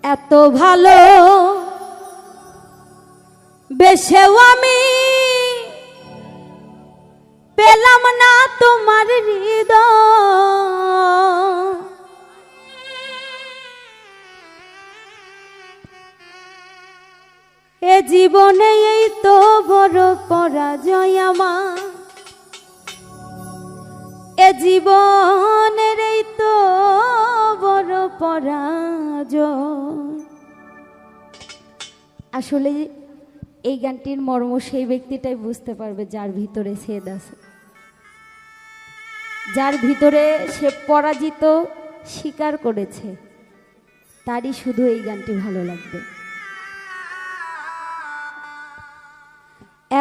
এত ভালো বেশেও আমি পেলাম না তোমার হৃদয়। এ জীবনে এই তো বড় পরাজয় আমার, এ জীবনের এই তো বড় পরাজয়। আসলে এই গানটির মর্ম সেই ব্যক্তিটাই বুঝতে পারবে যার ভিতরে ছেদ আছে, যার ভিতরে সে পরাজিত স্বীকার করেছে, তারই শুধু এই গানটি ভালো লাগবে।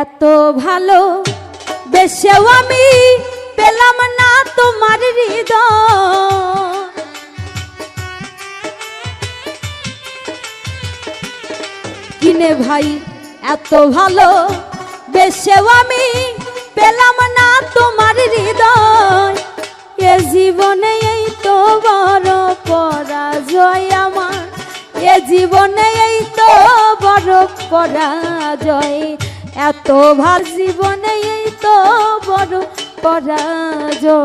এত ভালো বেশেও আমি পেলাম না তোমার হৃদয়। কিনে ভাই এত ভালো বেশেও আমি পেলাম না তোমার হৃদয়। এ জীবনে এই তো বড় পরাজয় আমার, এ জীবনে এই তো বড় পরাজয়। এত ভাল জীবনে এই তো বড় পরাজয়।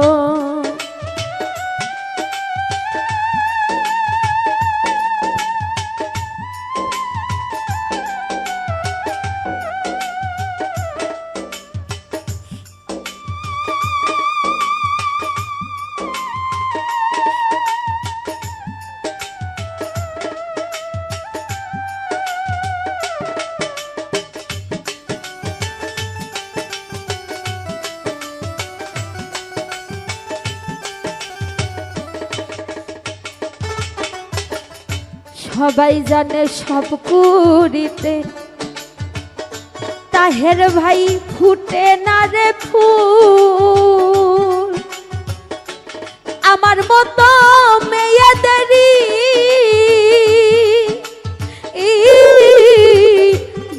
সবাই জানে সব কুড়িতে তাহের ভাই ফুটে না রে ফুল। আমার মতো মেয়েদেরই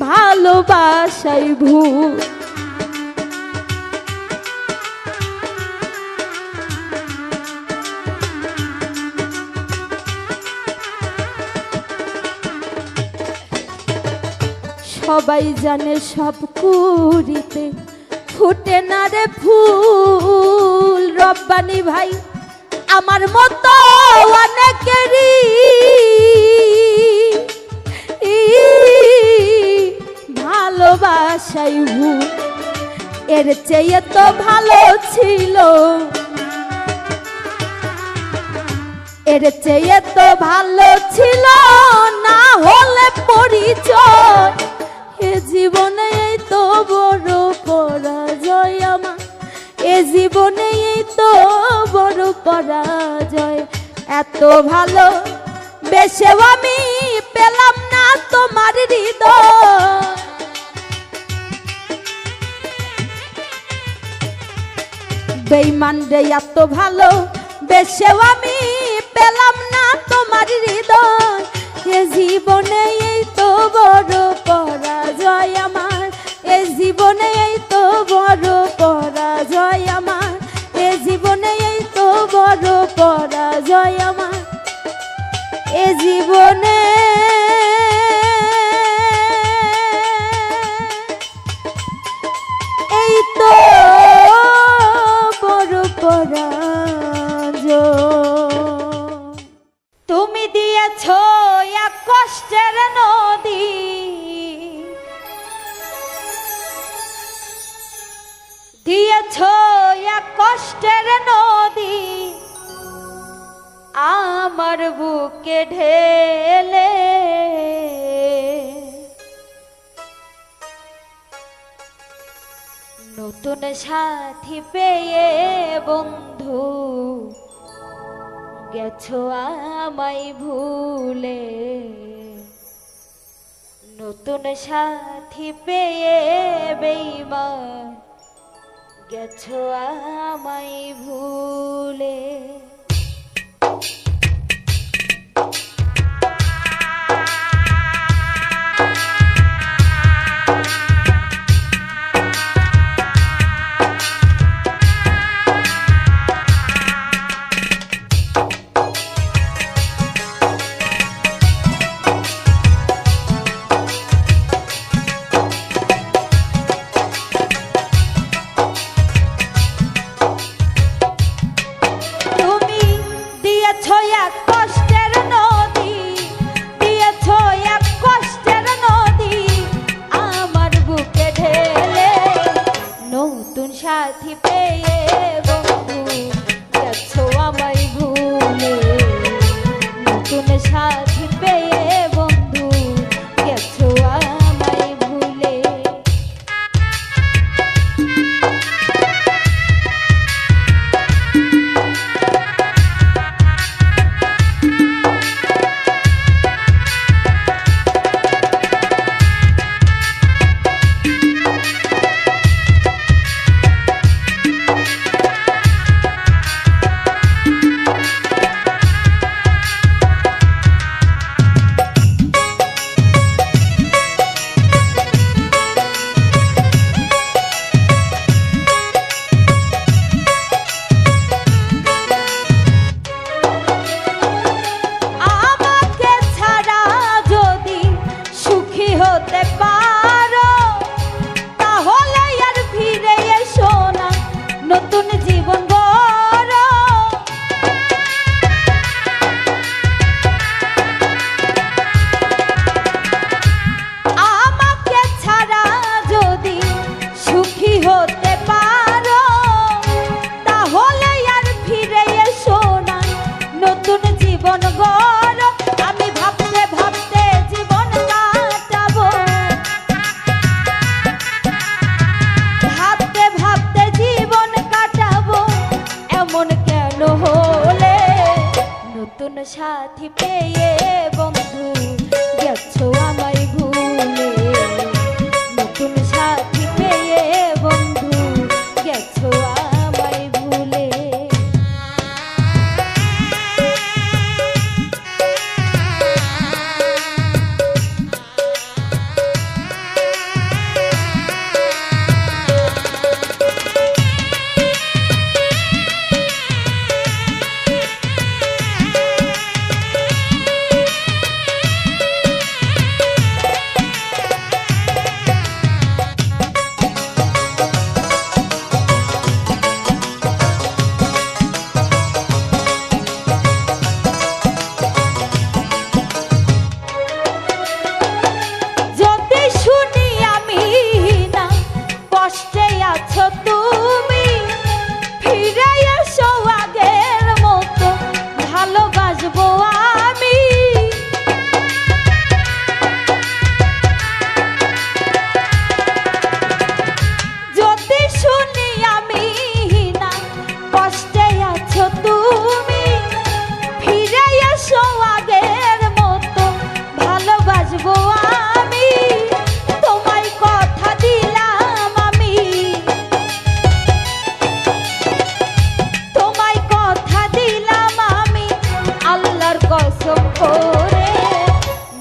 ভালোবাসাই ভুল। সবাই জানে সব কুড়িতে ফুটে না রে ফুল। রব্বানি ভাই আমার মতো অনেকেরই ভালোবাসাই ভুল। এর চেয়ে তো ভালো ছিল, এর চেয়ে তো ভালো ছিল না হলে পরিচয়। এ জীবনে এই তো বড় পরাজয় আমার, এ জীবনে এই তো বড় পরাজয়। এত ভালো বেশেও আমি পেলাম না তোমার হৃদয়। বেঈমান রে এত ভালো বেশেও আমি পেলাম না তোমার হৃদয়। এ জীবনে এই তো বড় পরাজয় আমার, এ জীবনে এই তো বড় পরাজয় আমার, এ জীবনে এই তো বড় পরাজয় আমার, এ জীবনে এই তো বড় পরাজয়। তুমি দিয়েছ এক কষ্টের নদী, দিয়েছ এক কষ্টের নদী আমার বুকে ঢেলে। নতুন সাথী পেয়ে বন্ধু গেছো আমায় ভুলে। নতুন সাথী পেয়ে বেঈমান গেছো আমায় ভুলে। সাথী পেয়ে বন্ধু গেছো আমায় ভুলে। সাথী পেয়ে বন্ধু গেছো আমায় ভুলে, নতুন সাথী পেয়ে বন্ধু গেছো আমায় ভুলে।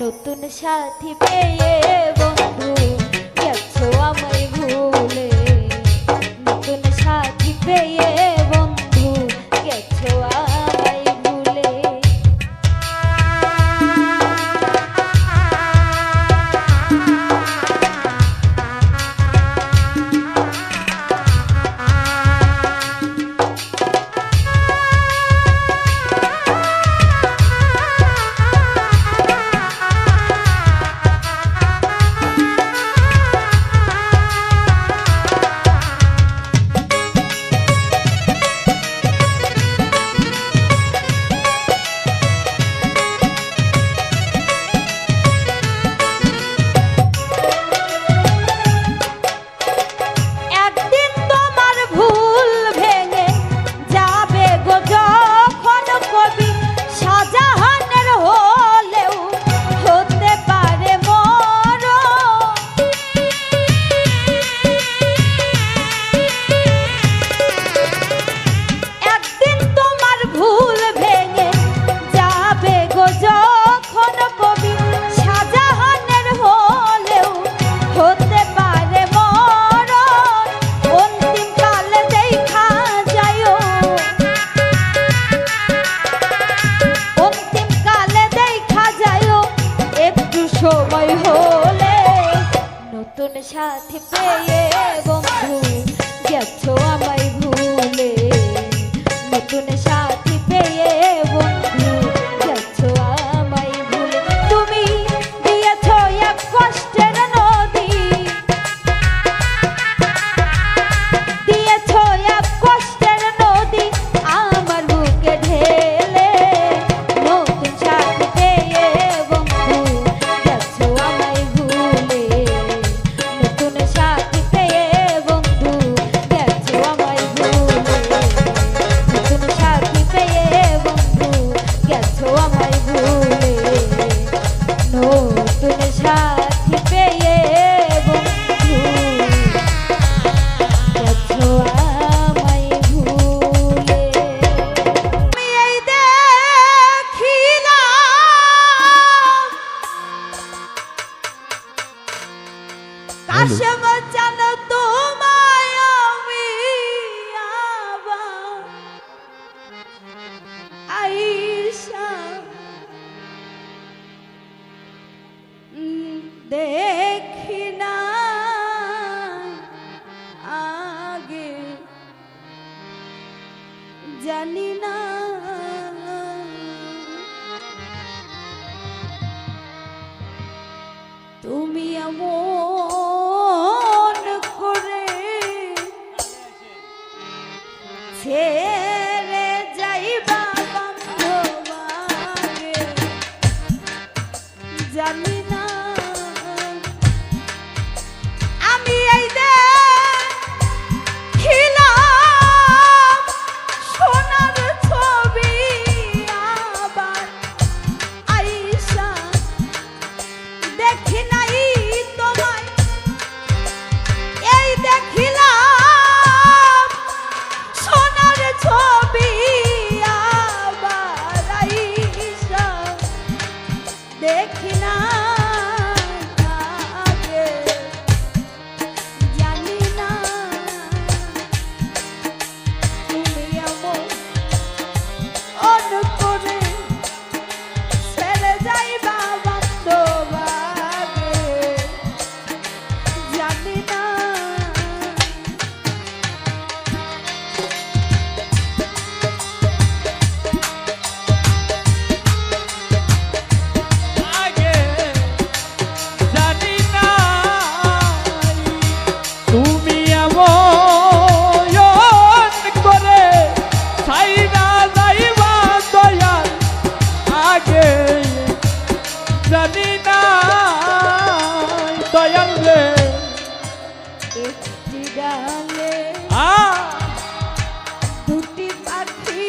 নতুন সাথী পেয়ে বন্ধু গেছো আমায় ভুলে, নতুন সাথী পেয়ে বন্ধু গেছো আমায় ভুলে। নতুন সাথী পেয়ে বন্ধু গেছো আমায় ভুলে, নতুন সাথী পেয়ে বন্ধু গেছো আমায় ভুলে। তুমি দিয়েছো এক কষ্টের নদী, দিয়েছো এক কষ্টের নদী আমার বুকে ঢেলে, নতুন সাথী পেয়ে কাশেম চান তোমায় আমি আবার আইসা দেখি না আগে জানি না তুমি এমন করে ছেড়ে যাইবা বান্ধবাগে জানি না আমি এই দেখিলাম সোনার ছবি আবার আইসা দেখি নাই তোমায় এই দেখিলাম সোনার ছবি আবার আইসা দেখি না আগে জানি না তুমি এমন করে ছেড়ে যাইবা বান্ধবাগে জানি না আগে জানি না তুমি এমন করে ছাইরা যাইবা দয়াল আগে জানি না দয়াল রে একটি ডালে দুটি পাখি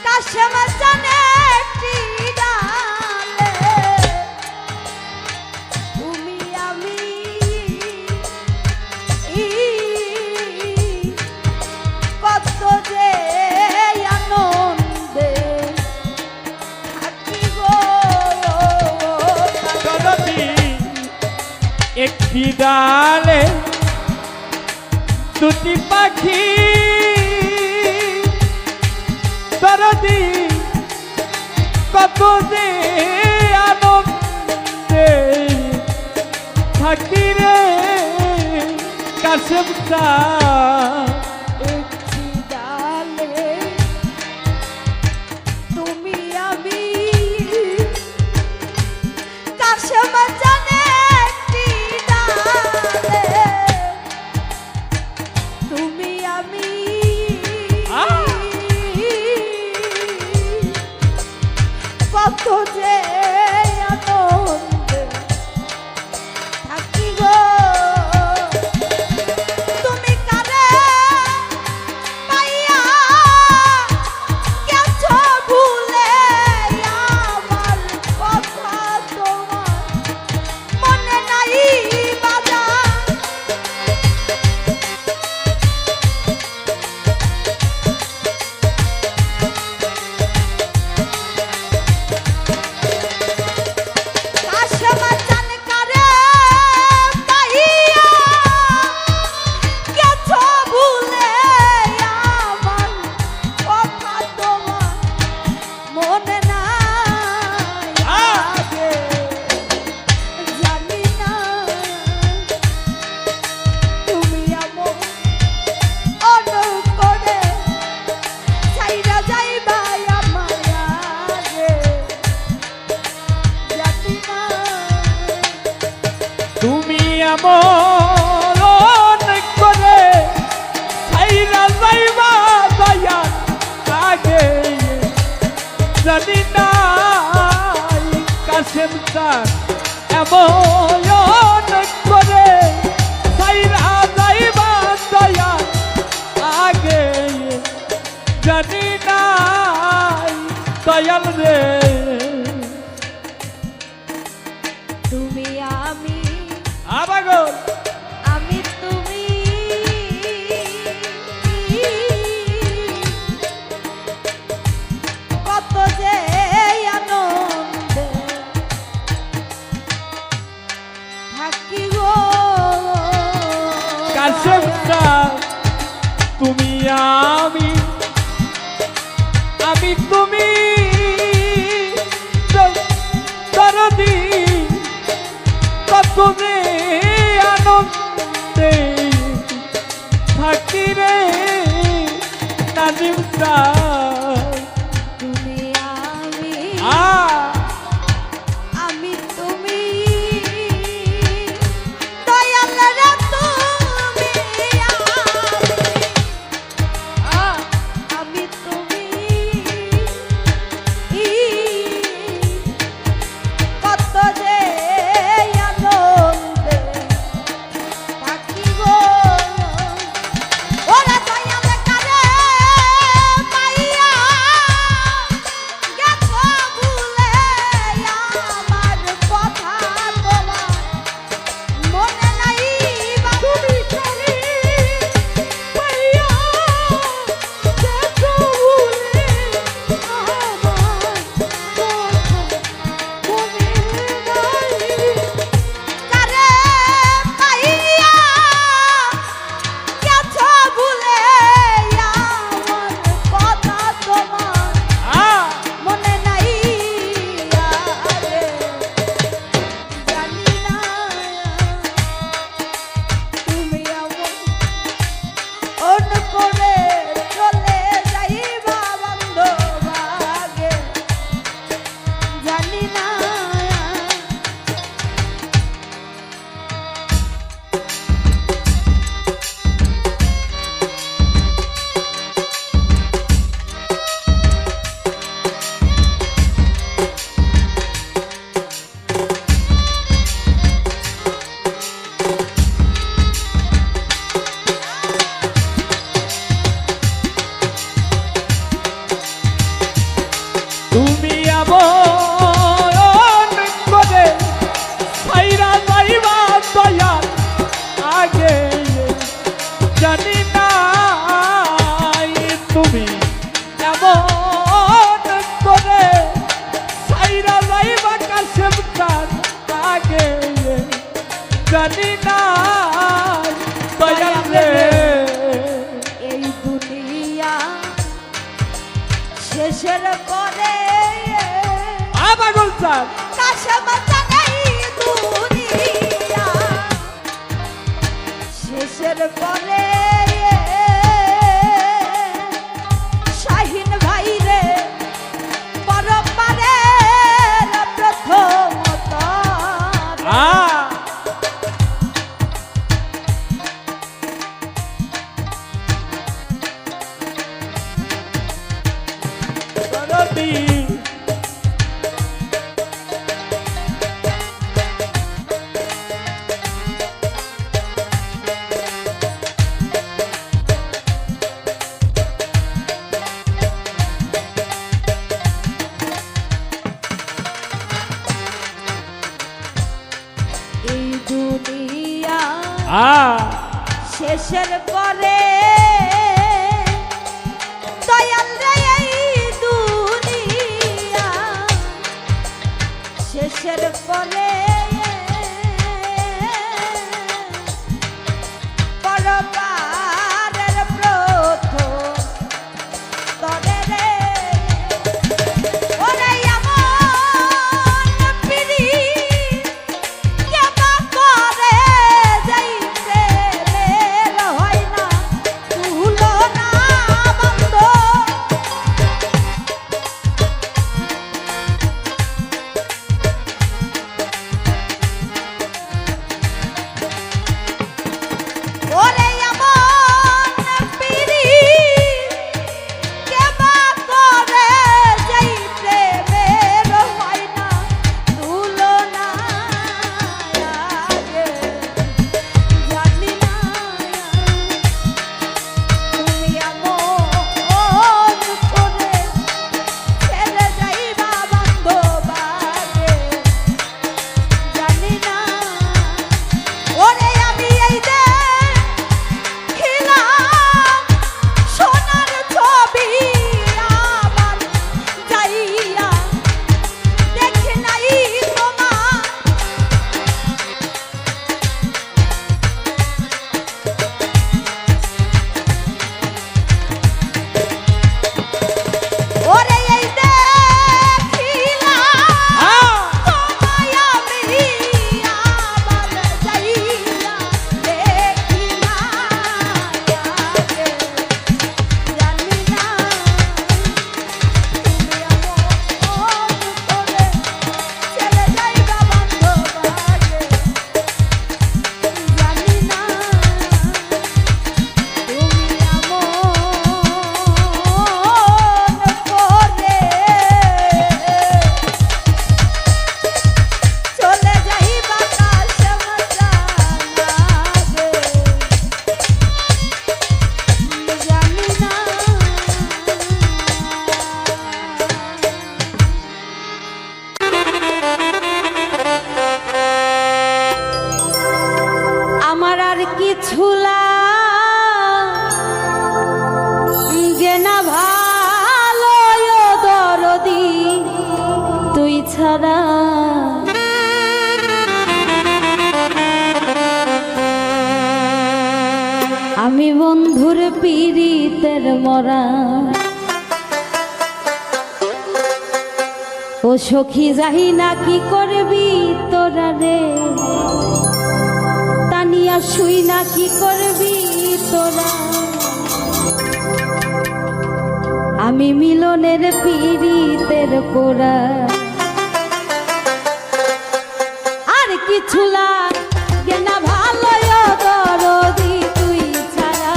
কাশেম জানে একটি ডালে তুমি আমি কত যে আনন্দে থাকি গো জগতি একটি ডালে দুটি পাখি দরদি কত যে আনন্দে থাকি রে কাশেম একটি ডালে তুমি আমি কাশেম জানে একটি ডালে তুমি আমি কত যে আনন্দে থাকি গো তুমি কারে পাইয়া গেছো ভুলে আমার কথা তোমার মনে নাই বাজার কাশেম জান কারে পাইয়া গেছো ভুলে আমার কথা তোমার মনে নাই আগে জানি না তুমি এমন করে ছাইরা যাইবা আমার আগে জানি না তুমি এমন করে ছাইরা যাইবা দয়াল আগে জানি না কাশেম এমন করে ছাইরা যাইবা দয়াল আগে জানি না দয়াল রে তুমি আমি আবাগো আমি তুমি কত যে আনন্দে আমি আমি তুমি দরদি কত যে আনন্দে থাকি রে নাজিম তুমি আমি আমি তুমি দয়াল রে তুমি আমি তুমি কত যে আনন্দে থাকি গো ওরে দয়াল কারে পাইয়া গেছো ভুলে আমার কথা তোমার মনে নাই বা তুমি কারে পাইয়া গেছো ভুলে আমার কথা মনে নাই কারে পাইয়া গেছো ভুলে আমার কথা তোমার মনে নাই আরে জানি না তুমি আমার অন্য করে চলে যাইবা বান্ধব আগে জানি না তুমি এমন করে ছাইরা যাইবা দয়াল আগে জানি নাই তুমি এমন করে ছাইরা যাইবা কাশেম খান আগে জানি নাই দয়াল রে এই দুনিয়া শেষের পরে পাগল স্যার কাশেম জানাই দুনিয়া শেষের পরে শাহিন ভাই রে পরপারের প্রথম তারা। দরদি এই দুনিয়া শেষের পরে দয়াল রে এই দুনিয়া শেষের পরে পরপারের প্রথম তরে রে ওরে এমন পিরি কেবা করে যাইতে বের হয় না তুলো না বন্ধ ছুলা যে না ভালো দরদি তুই ছাড়া আমি বন্ধুর পীড়িতের মরা ও সখী যাহি না কি করবি তোরা রে তানিয়া শুই না কি করবি তোরা আমি মিলনের পীড়িতের কোরা আর কিছু লাগে না ভালো দরদি তুই ছাড়া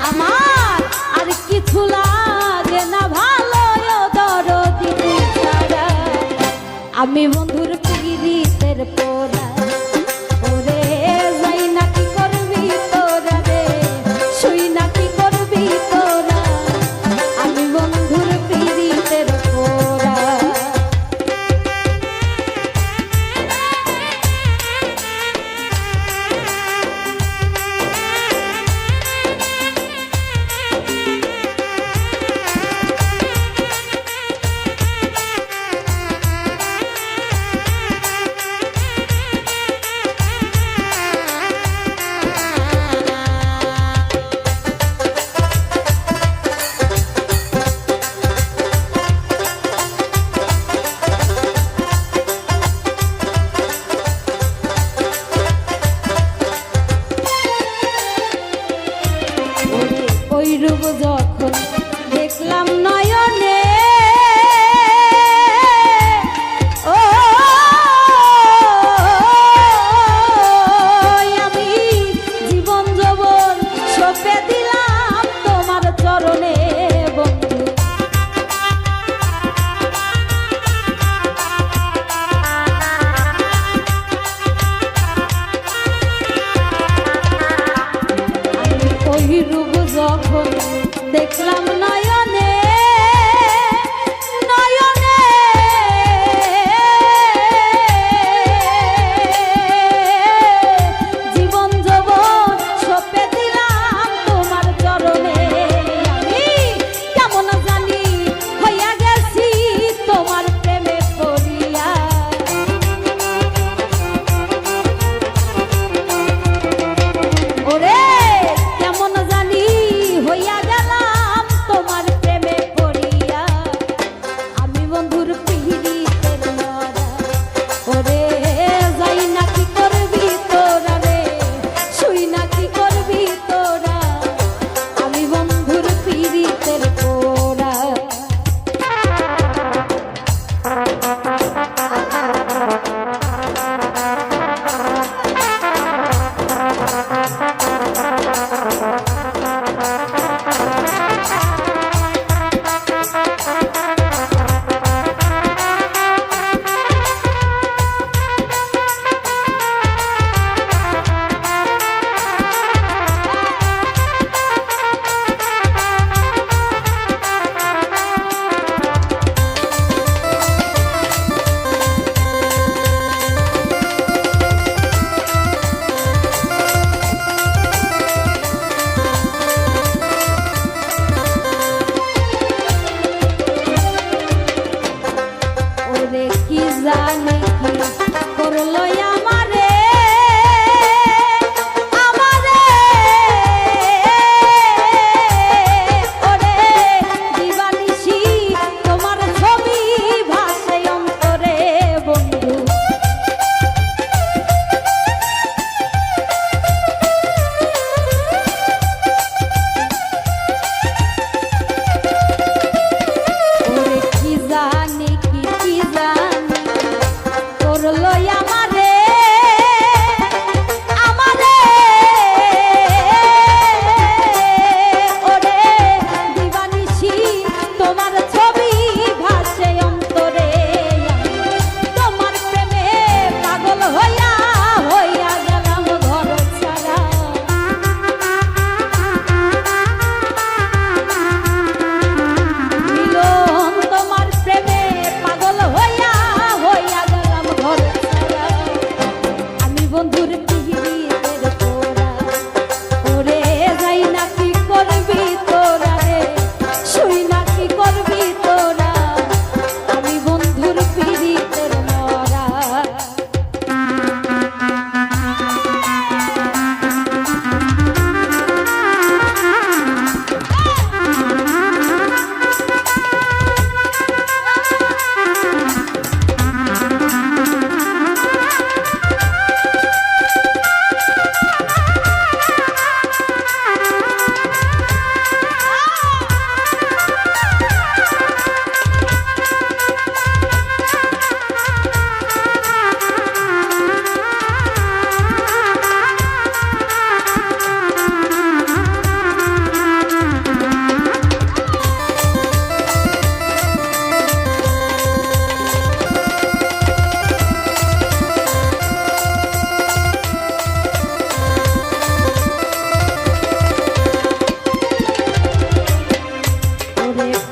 আমার আর কিছু লাগে না ভালো দরদি তুই ছাড়া আমি বন্ধুর পীড়িতের পোড়া ওরে যাই না কি করবি তোরা রে শুই না কি করবি তোরা আমি বন্ধুর পীড়িতের পোড়া ওই রূপ যখন দেখলাম নয়নে ও আমি জীবন যৌবন সঁপে দিলাম তোমার চরণে বন্ধু ওই রূপ যখন দেখলাম নয়নে নয়নে জীবন যৌবন সঁপে দিলাম তোমার চরণে আমি কেমন জানি হইয়া গেছি তোমার প্রেমে পড়িয়া ওরে কেমন জানি হইয়া গেলাম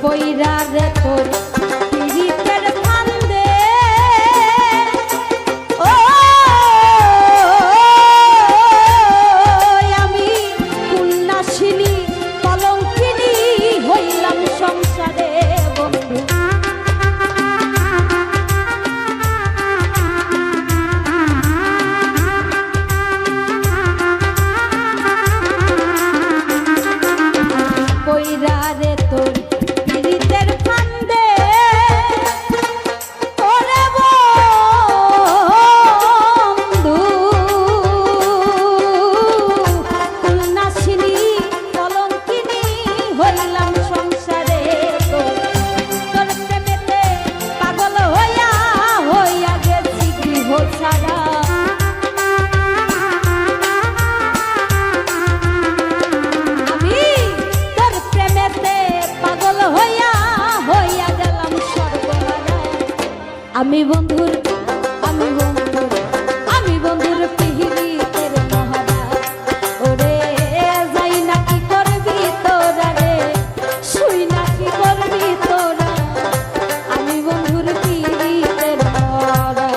পইরা রে তোর পিরিতের ফান্দে ও আমি কুলনাশিনী কলঙ্কিনী হইলাম সংসারে বন্ধু পইরা রে তোর পিরিতের ফান্দে ওরে বন্ধু কুলনাশিনী কলঙ্কিনী হইলাম সংসারে তোর প্রেমেতে পাগল হইয়া হইয়া গেছি গৃহ ছাড়া আমি বন্ধুর পিহিতের মহারা ওরে যাই না কি করবি তোরা রে শুই না কি করবি তোরা আমি বন্ধুর পিহিতের মহারা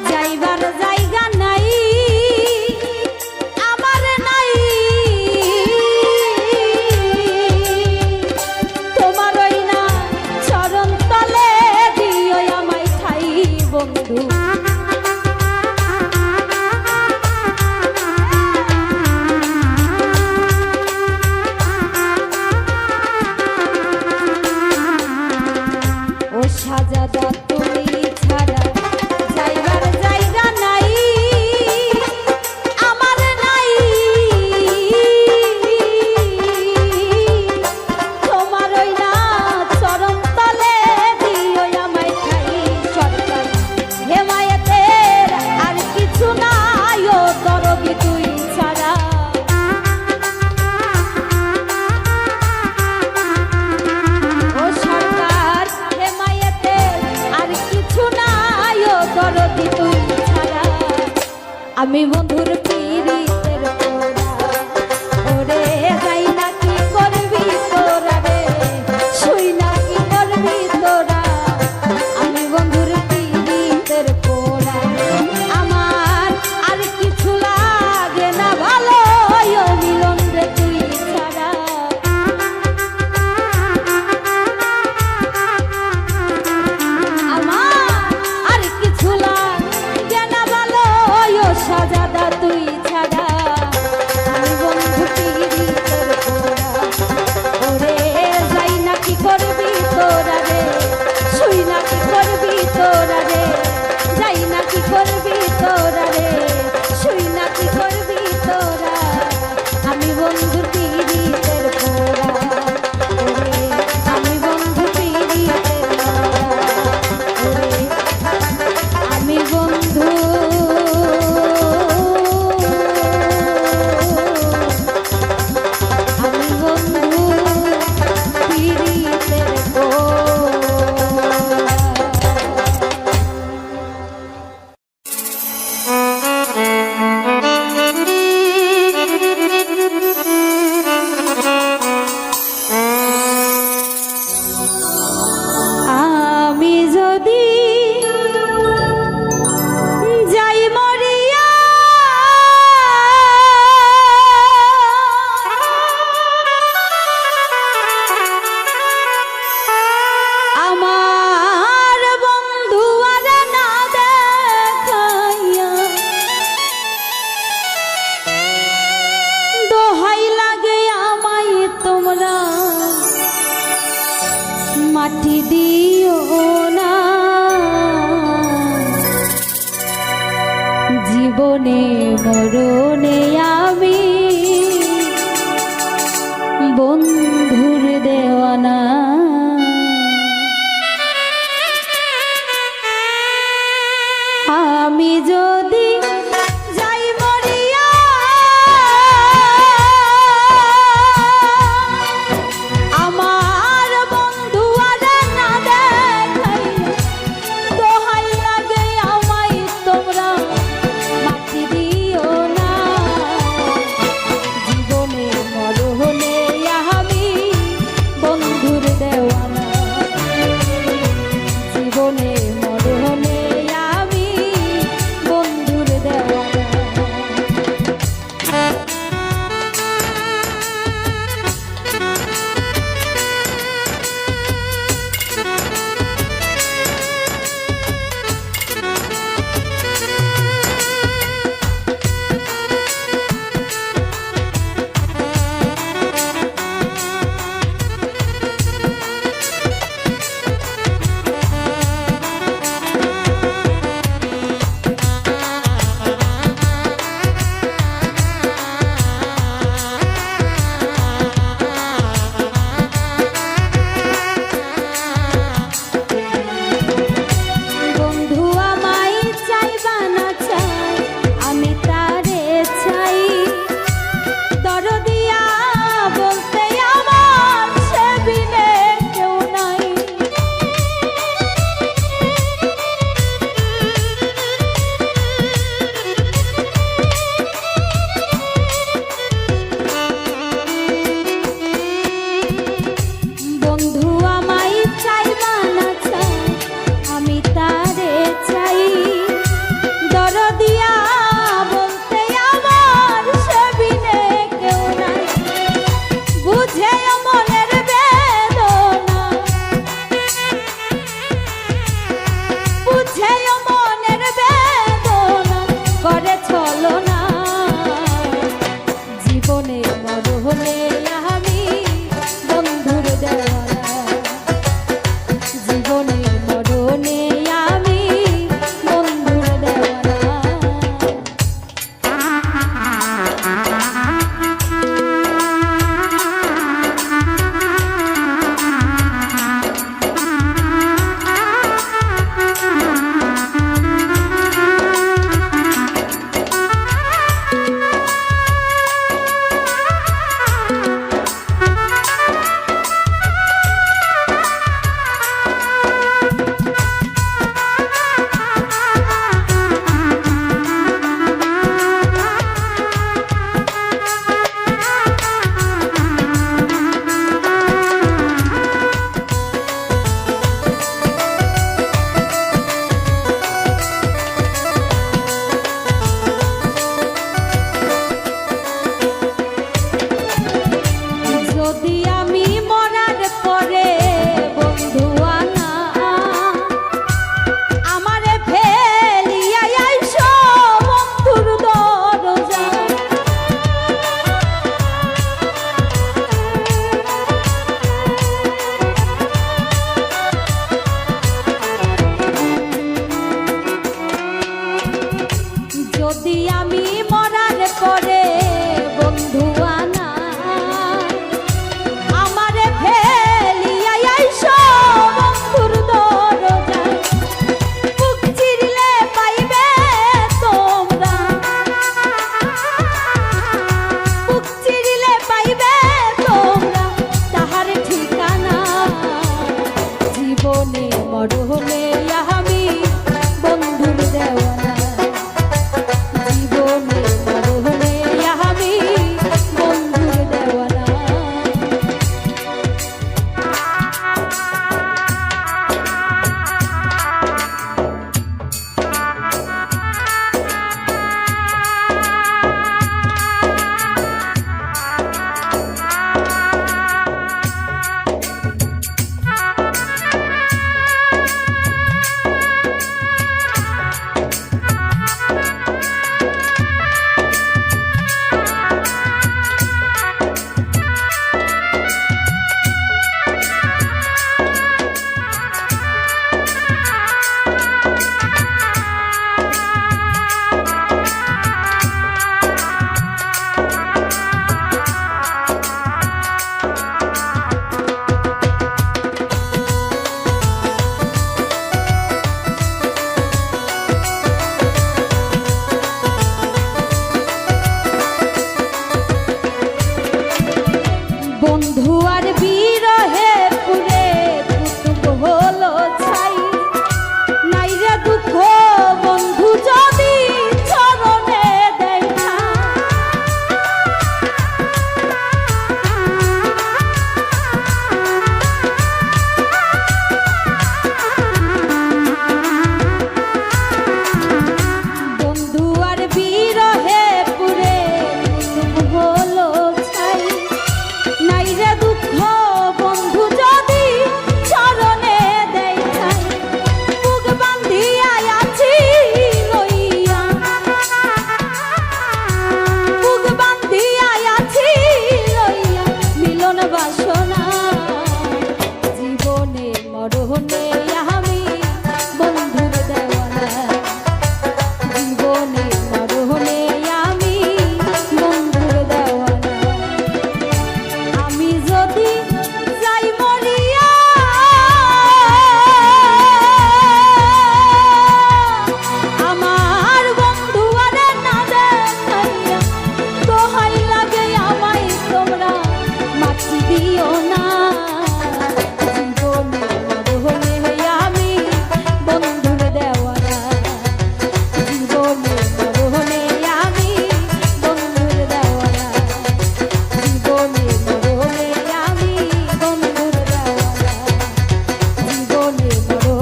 যাইবার জায়গা নাই আমার নাই তোমার ওই না চরণ তলে দিও আমায় ঠাই বন্ধু ও সাজাদা তুমি ছাড়া যাইবার জায়গা নাই আমার নাই তোমার ওই না চরণ তলে দিও আমায় ঠাই সরকার হেমায়েতের আর কিছু নাই ও দরদি তুই ছাড়া ও সরকার হেমায়েতের আর কিছু নাই ও দরদি তুই ছাড়া আমি বন্ধুর পিরিতের পোড়া ওরে যাই না কি করবি তোরা রে শুই না কি করবি তোরা আমি বন্ধুর পিরিতের পোড়া আমার আর কিছু লাগে না ভালো ও মিলন রে তুই ছাড়া আমার আর কিছু লাগে না ভালো ও সাজাদা তুই জীবনে মরণে আমি বন্ধুর দেওয়ানা। আমি যদি যাই মরিয়া আমার বন্ধু আর না দেখাই, দোহাই লাগে আমায় তোমরা মাটি দিও না। জীবনে মরণে আমি বন্ধুর দেওয়ানা, জীবনে মরণে আমি বন্ধুর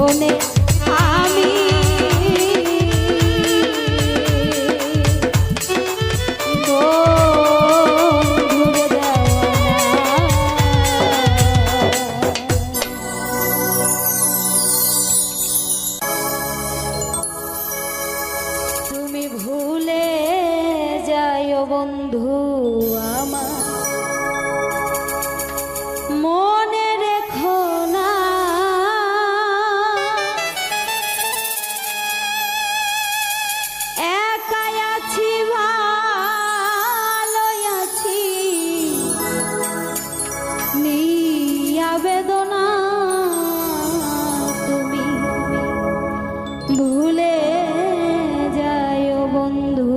জীবনে আমি বন্ধুরে দেওয়ানা। তুমি ভুলে যাও বন্ধু আমার মনে রেখো না একাই আছি ভালোই আছি নিয়া বেদনা তুমি ভুলে যাও বন্ধু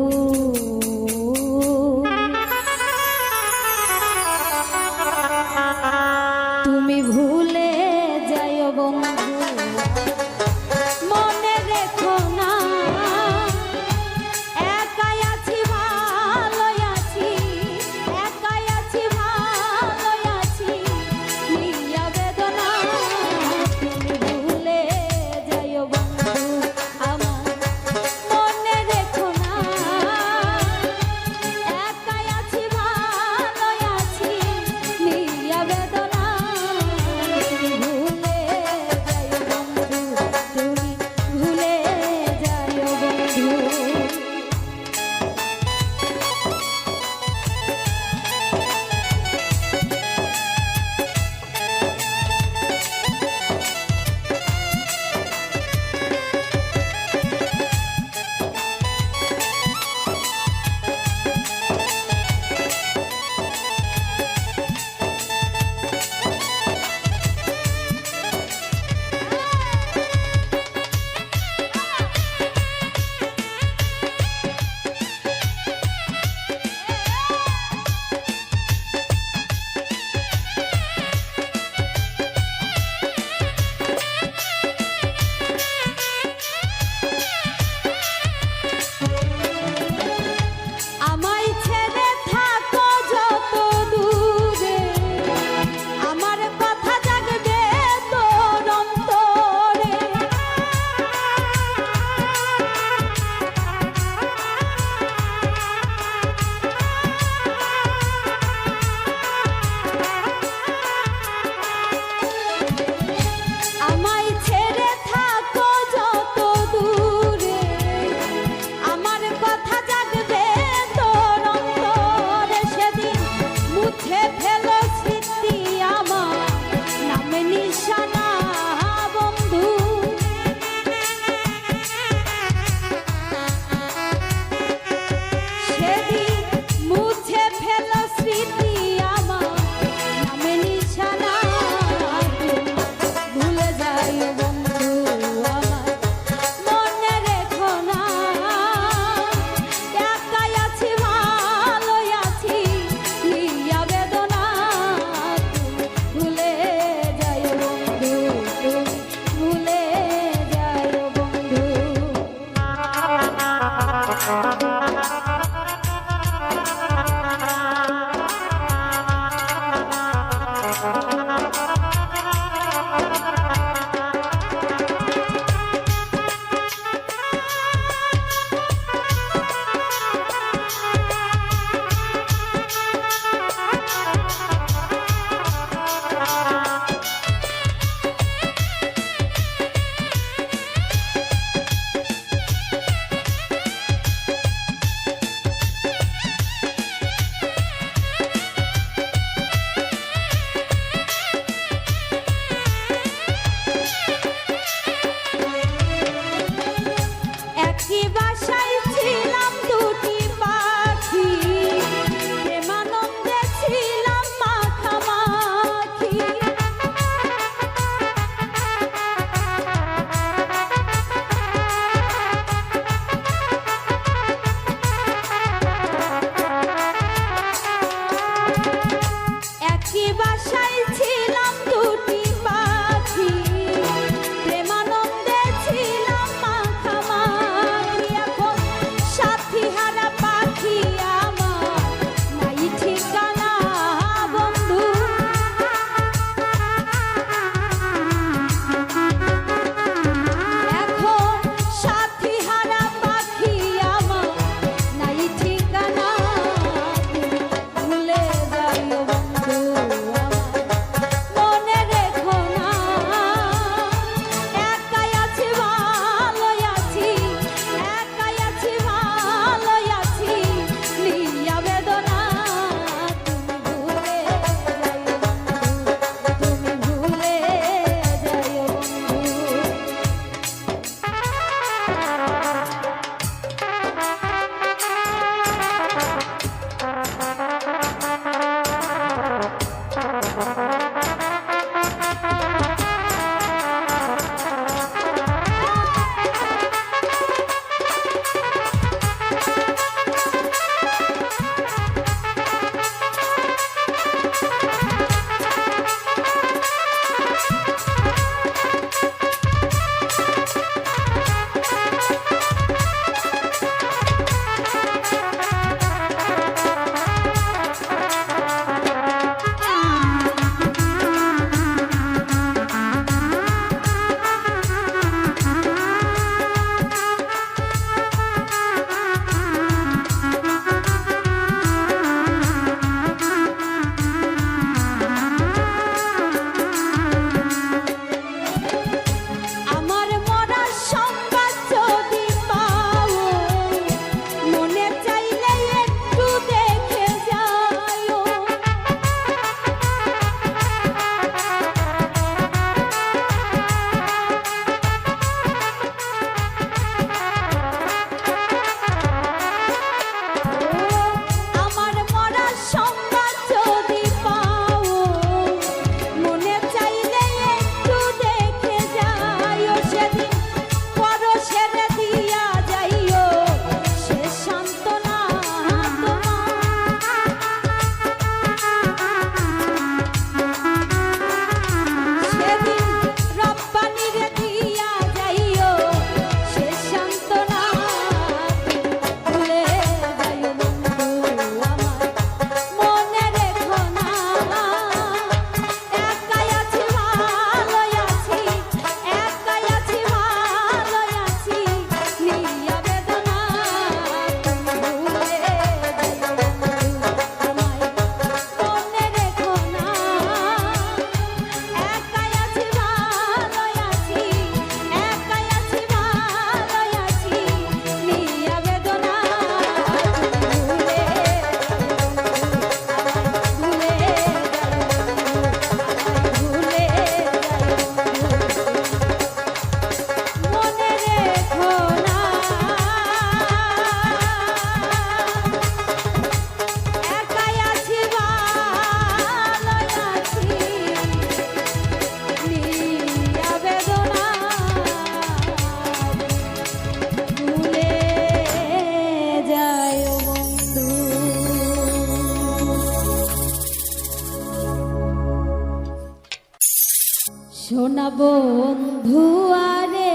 সোনা বন্ধু আরে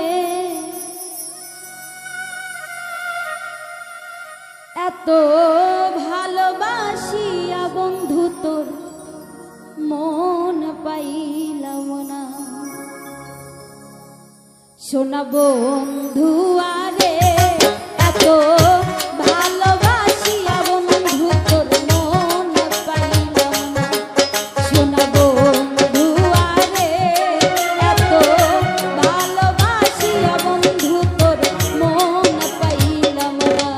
এত ভালোবাসিয়া বন্ধু তোর মন পাইলাম না সোনা বন্ধু আরে এত ভালোবাসিয়া বন্ধু তোর মন পাইলাম না সোনা বন্ধু আরে এত ভালোবাসিয়া বন্ধু তোর মন পাইলাম না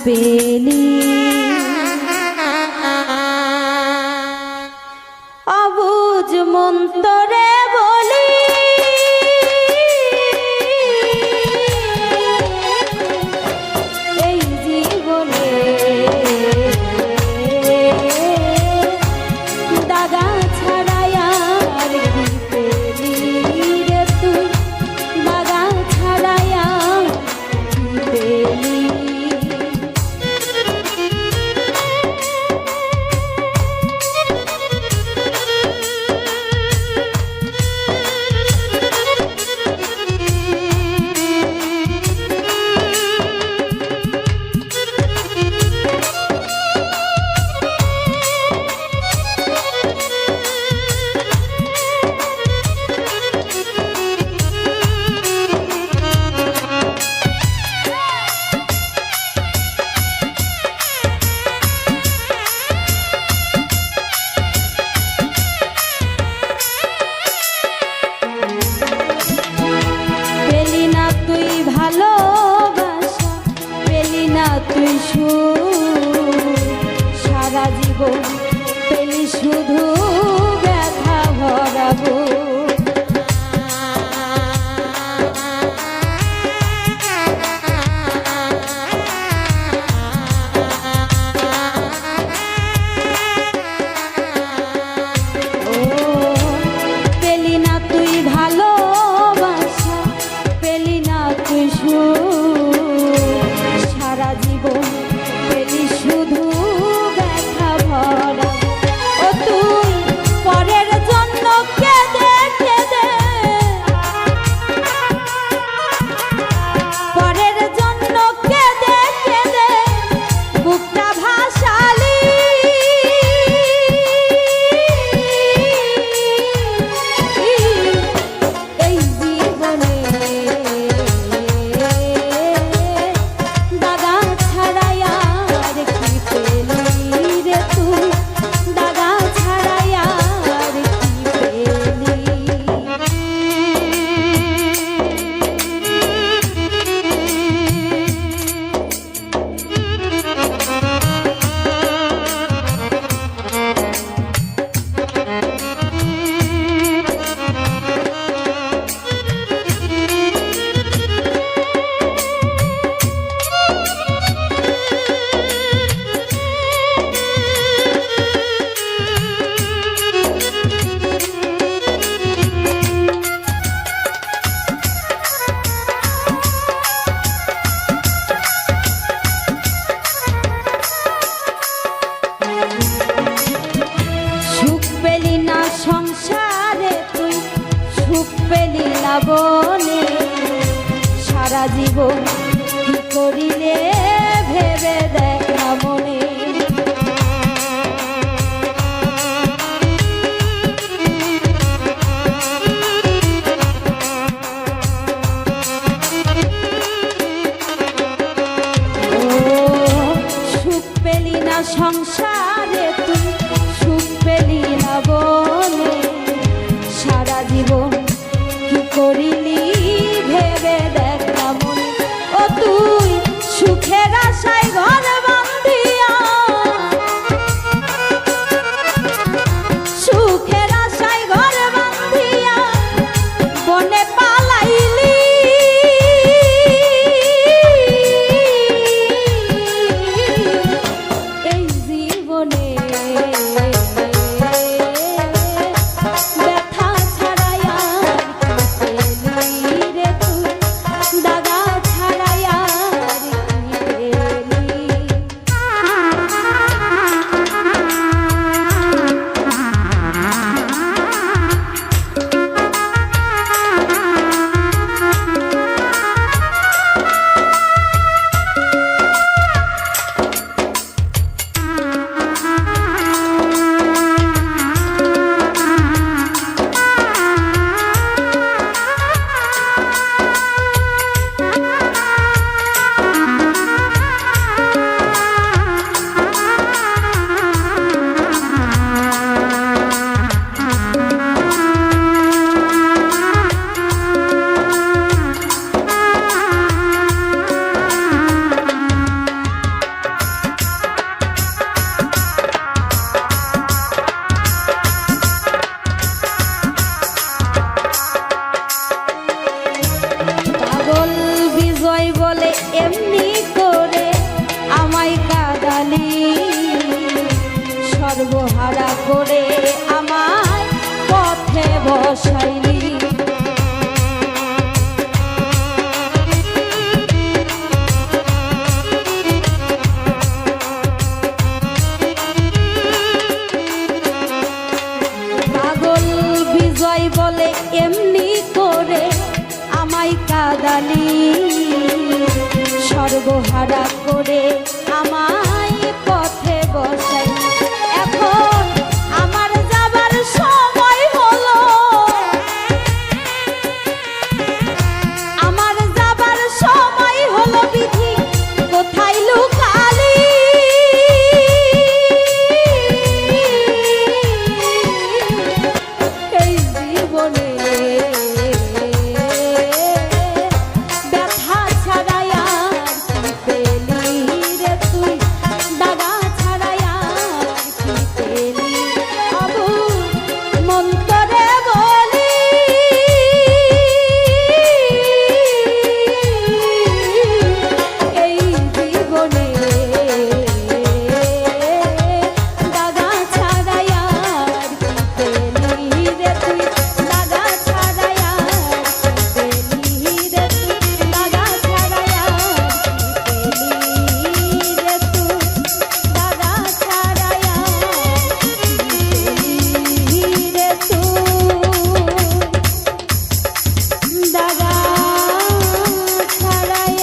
পেলি অবুঝ মন তোরে বলি এই জীবনে দাগা ছাড়াই আর কি পেলি রে তুই দাগা ছাড়াই আর কি পেলি তুই সারা জীবন পেলি শুধু ব্যথা ভরাবো পেলি না তুই ভালোবাসা পেলি না তুই সারা জীবন পেলি শুধু ব্যথা ভরা ও তুই পরের জন্য কেঁদে কেঁদে পরের জন্য কেঁদে কেঁদে বুকটা ভাসালি এই জীবনে সংসারে তুই সুখ পেলি না বনে সারা জীবন কি করিলে ভেবে দেখ না মনে সুখ পেলি না সংসারে তুই সুখ পেলি না বনে সারা জীবন কি করিলি ভেবে দেখ না মনে ও তুই সুখের আশায় ঘর বাঁধিয়া সুখের আশায় ঘর বাঁধিয়া বনে পালাইলি এই জীবনে এমনি করে আমায় কাঁদালি সর্বহারা করে আমায় পথে বসাইলি পাগল বিজয় বলে এমনি করে আমায় কাঁদালি সর্বহারা করে আমায় পথে বসাই এখন আমার যাবার সময় হলো আমার যাবার সময় হলো বিধি কোথায় লুকালি এই জীবনে ব্যথা ছাড়াই আর কি পেলি রে তুই দাগা ছাড়াই আর কি পেলি অবুঝ মন্তরে বলি এই জীবনে দাগা ছাড়াই আর কি পেলি রে তুই দাগা ছাড়াই আর কি পেলি রে তুই দাগা ছাড়াই আর কি পেলি রে তুই দাগা ছাড়াই আর কি পেলি রে তুই দাগা ছাড়াই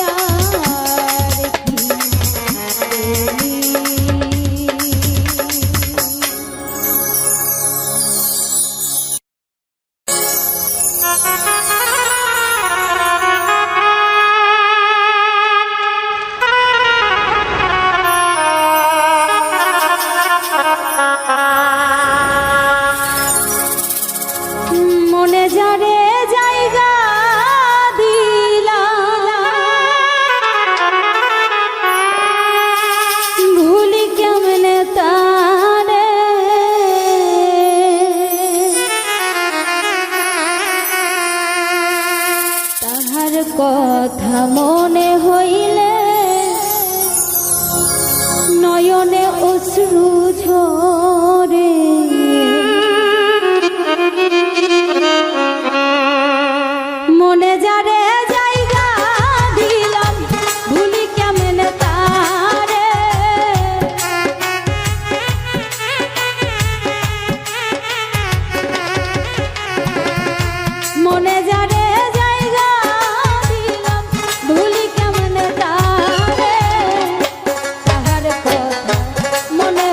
মনে যারে জায়গা দিলা ভুলি কেমনে তারে তাহার কথা মনে হইলে নয়নে অশ্রু ঝরে মনে যারে জায়গা দিলাম ভুলি কেমনে তারে মনে যারে জায়গা দিলাম ভুলি কেমনে তারে তাহার কথা মনে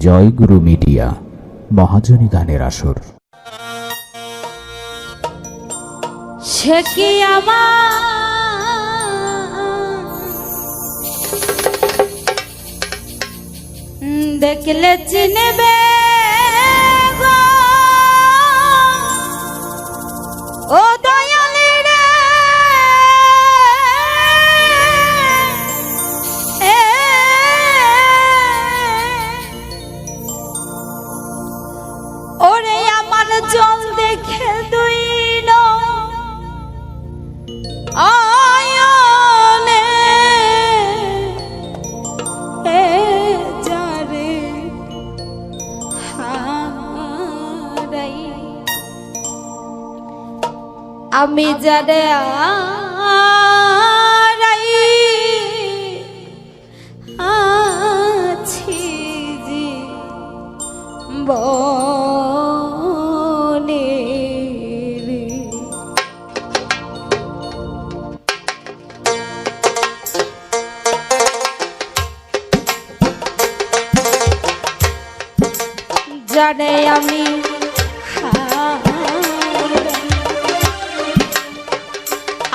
জয় গুরু মিডিয়া মহাজনী গানের আসর। সে কি আমার দেখলে চিনবে গো, ও দয়ালি রে, ওরে আমার জল দেখে দুই আয়নে যারে হারাই, আমি যারে হারাই আছি জীবনে রে। জানে আমি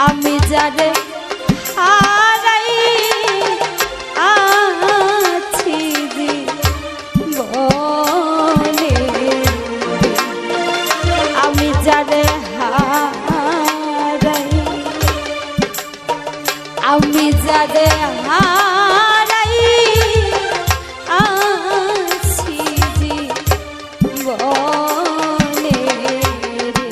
আমি জানে হারাই আছি জীবনে, আমি জানে হারাই, আমি জানে হারাই আছি জীবনে রে।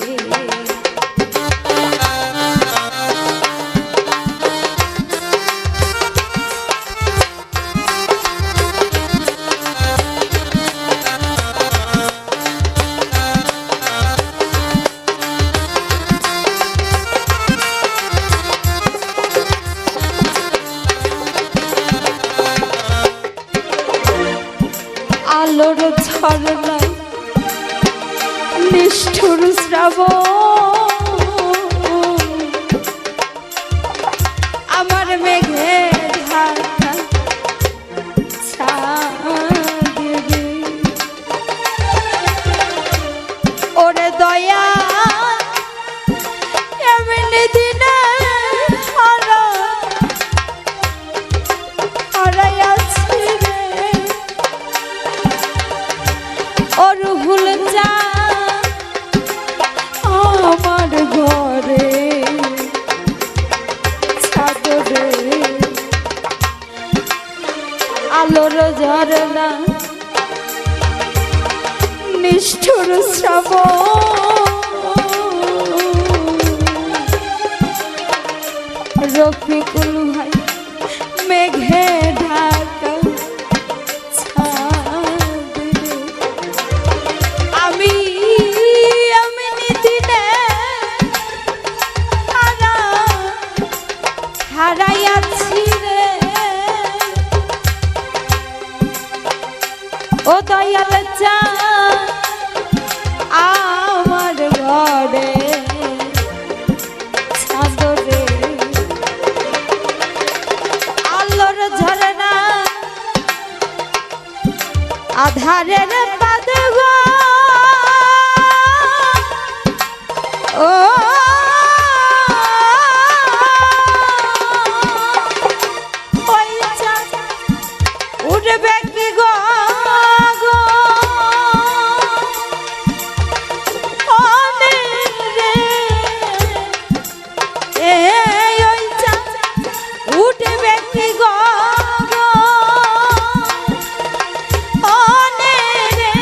আলোর ঝরনায় নিষ্ঠুর শ্রাবণ, আমার মেঘে ঢাকা ছাড়বে, ওরে দয়া এমনি দিনে হারাইয়াছি রে, ওর হুল যা আমার ঘরে ছাদরে, আলোর ঝরনা নিষ্ঠুর শ্রাবণ, রফিকুল ভাই মেঘে ঢাকা হারাইয়াছি রে, ও দয়াল চা আমার ঘরে ছাদরে, আলোর ঝরনা আধারের পাদ গো, ও উঠবে কি গো গো রে, ওই উঠবে কি গো গো রে,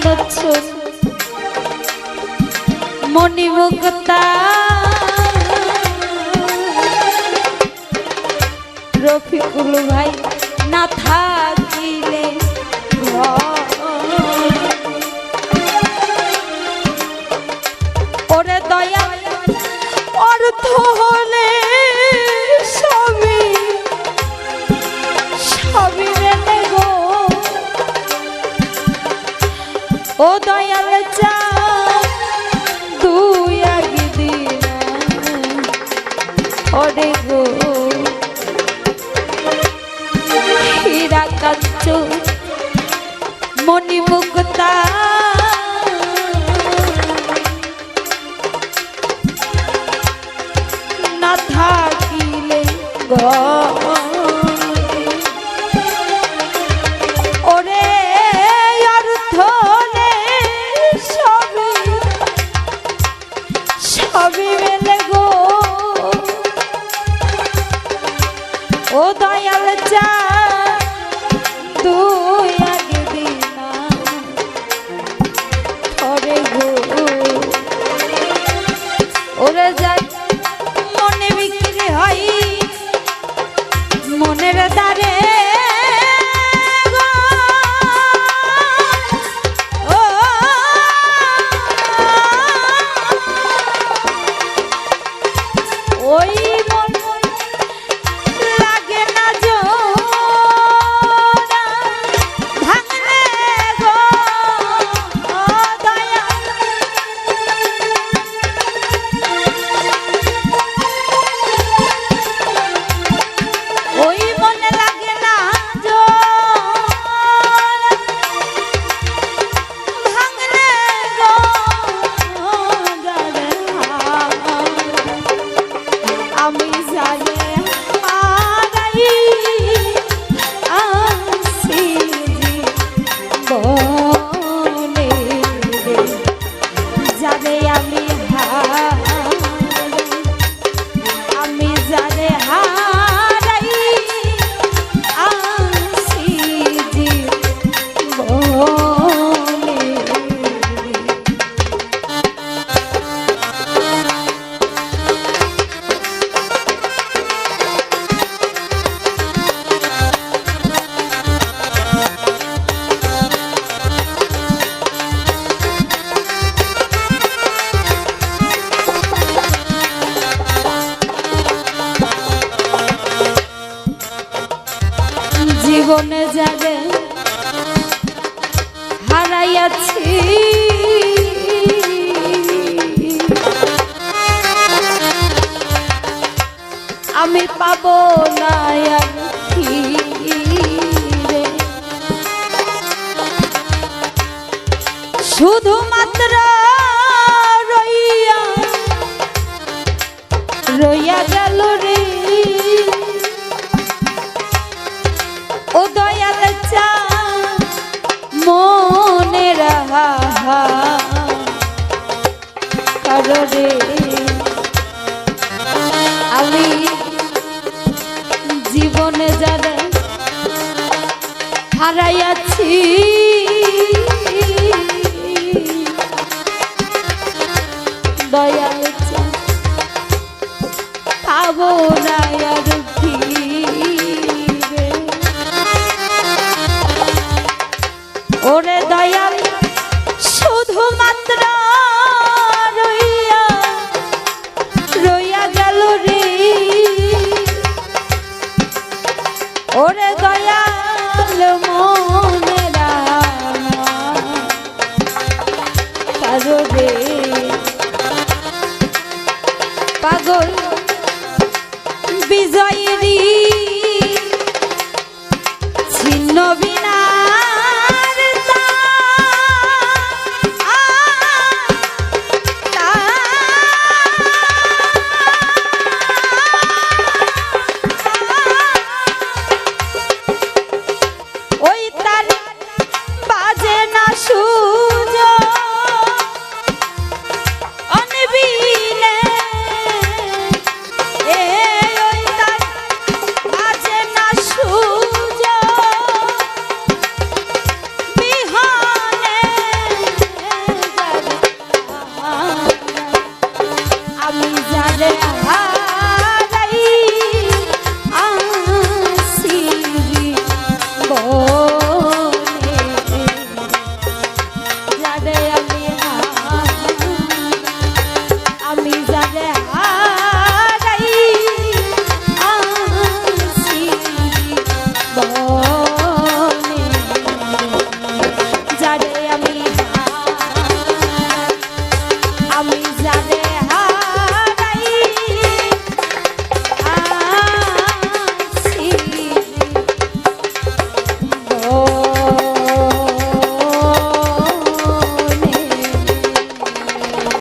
নচ্ছুর মণিমুক্তা রফিকুল ভাই না থাকিলে ওরে দয়া অর্থ হলে সবই সবই মেলে গো ও দয়াল চা তুই একদিন ওরে গো হীরা কাঞ্চু মণিমুক্তা না থাকিলে ওরে অর্থ সবই সবই মেলে গো ও দয়াল চা তুই একদিন ওরে গো ওরে যাই মনে বিক্রি হয় মনের দ্বারে ওই মন লাগে না জোড়া ভাঙলে গো দয়া ওই মনে লাগে না জোড়া ভাঙলে গো আমি জানে হারাই আসি বলে জানে আমি জানে হারাই আসি বলে জীবনে যাবে হারাইয়াছি আমি পাবো না আর ফিরে শুধুমাত্র রইয়া রইয়া গেল রে ও দয়াল চা মনে রাহা রে আমি জীবনে যারা হারাইয়াছি দয়াল চা পাবো না আর ফিরে ওরে দয়াল শুধুমাত্র রইয়া রইয়া গেল রে ওরে দয়াল মনেরা কারো রে পাগল